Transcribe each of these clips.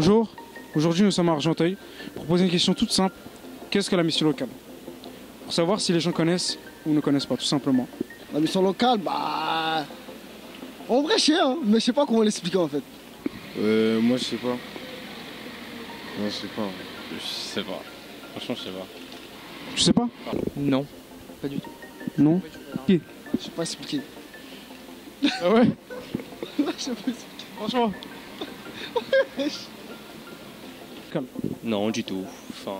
Bonjour, aujourd'hui nous sommes à Argenteuil pour poser une question toute simple. Qu'est-ce que la mission locale? Pour savoir si les gens connaissent ou ne connaissent pas, tout simplement. La mission locale, bah... En vrai, je sais, hein, mais je sais pas comment l'expliquer en fait. Moi je sais pas. Moi je sais pas. Je sais pas. Franchement, je sais pas. Tu sais pas? Non, pas du tout. Non? Qui? Je sais pas expliquer. Ah ouais? Je sais pas expliquer. Franchement. Non, du tout. Enfin,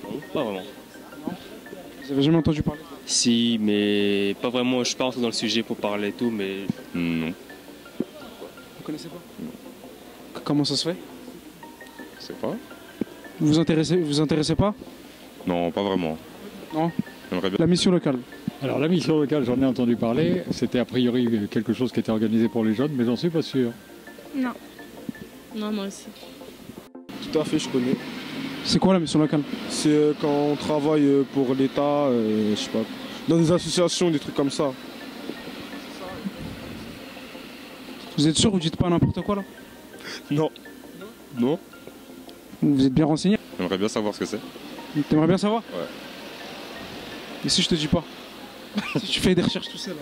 non, pas vraiment. Vous avez jamais entendu parler? Si, mais pas vraiment. Je suis pas rentré dans le sujet pour parler et tout, mais non. Vous connaissez pas? Comment ça se fait? Je sais pas. Vous vous intéressez pas? Non, pas vraiment. Non? J'aimerais bien. La mission locale. Alors la mission locale, j'en ai entendu parler, c'était a priori quelque chose qui était organisé pour les jeunes, mais j'en suis pas sûr. Non. Non, moi aussi. Tout à fait, je connais. C'est quoi la mission locale? C'est quand on travaille pour l'État, je sais pas, dans des associations, des trucs comme ça. Vous êtes sûr que vous dites pas n'importe quoi là? Non. Non. Vous êtes bien renseigné? J'aimerais bien savoir ce que c'est. T'aimerais bien savoir? Ouais. Mais si je te dis pas? Si tu fais des recherches tout seul.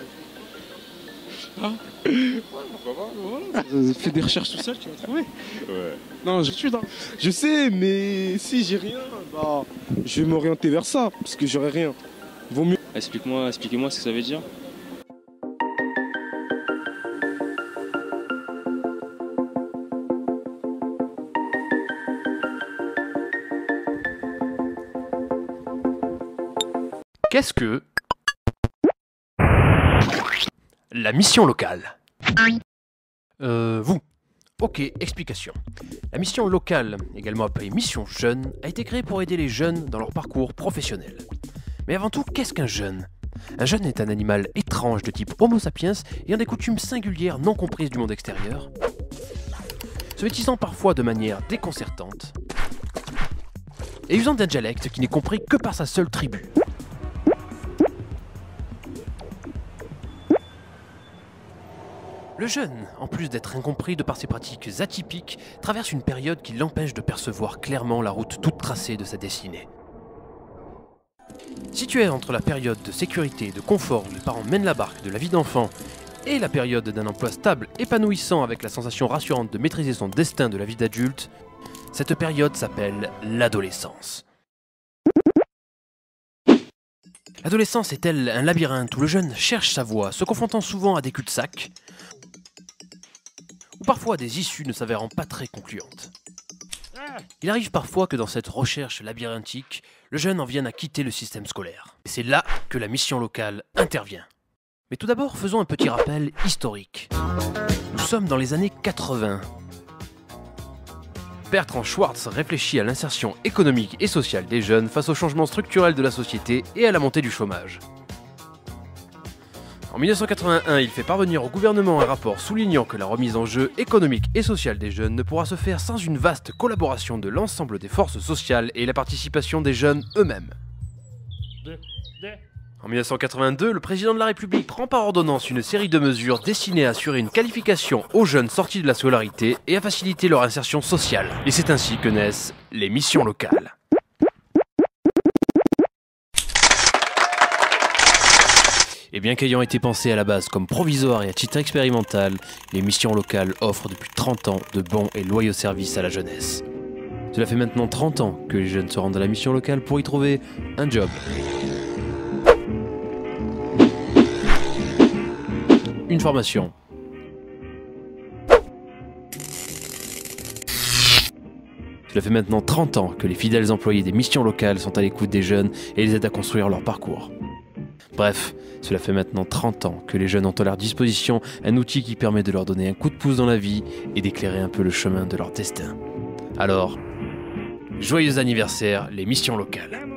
Hein? Fais des recherches tout seul, tu vas trouver. Ouais. Non, je suis dans. Je sais, mais si j'ai rien, bah, je vais m'orienter vers ça, parce que j'aurai rien. Vaut mieux. Expliquez-moi ce que ça veut dire. Qu'est-ce que la mission locale? Vous. Ok, explication. La mission locale, également appelée mission jeune, a été créée pour aider les jeunes dans leur parcours professionnel. Mais avant tout, qu'est-ce qu'un jeune? Un jeune est un animal étrange de type Homo sapiens ayant des coutumes singulières non comprises du monde extérieur, se vêtissant parfois de manière déconcertante et usant d'un dialecte qui n'est compris que par sa seule tribu. Le jeune, en plus d'être incompris de par ses pratiques atypiques, traverse une période qui l'empêche de percevoir clairement la route toute tracée de sa destinée. Situé entre la période de sécurité et de confort où les parents mènent la barque de la vie d'enfant et la période d'un emploi stable, épanouissant avec la sensation rassurante de maîtriser son destin de la vie d'adulte, cette période s'appelle l'adolescence. L'adolescence est-elle un labyrinthe où le jeune cherche sa voie, se confrontant souvent à des cul-de-sac, ou parfois des issues ne s'avérant pas très concluantes. Il arrive parfois que dans cette recherche labyrinthique, le jeune en vienne à quitter le système scolaire. Et c'est là que la mission locale intervient. Mais tout d'abord, faisons un petit rappel historique. Nous sommes dans les années 80. Bertrand Schwartz réfléchit à l'insertion économique et sociale des jeunes face aux changements structurels de la société et à la montée du chômage. En 1981, il fait parvenir au gouvernement un rapport soulignant que la remise en jeu économique et sociale des jeunes ne pourra se faire sans une vaste collaboration de l'ensemble des forces sociales et la participation des jeunes eux-mêmes. En 1982, le président de la République prend par ordonnance une série de mesures destinées à assurer une qualification aux jeunes sortis de la scolarité et à faciliter leur insertion sociale. Et c'est ainsi que naissent les missions locales. Et bien qu'ayant été pensées à la base comme provisoires et à titre expérimental, les missions locales offrent depuis 30 ans de bons et loyaux services à la jeunesse. Cela fait maintenant 30 ans que les jeunes se rendent à la mission locale pour y trouver un job, une formation, cela fait maintenant 30 ans que les fidèles employés des missions locales sont à l'écoute des jeunes et les aident à construire leur parcours. Bref, cela fait maintenant 30 ans que les jeunes ont à leur disposition un outil qui permet de leur donner un coup de pouce dans la vie et d'éclairer un peu le chemin de leur destin. Alors, joyeux anniversaire, les missions locales.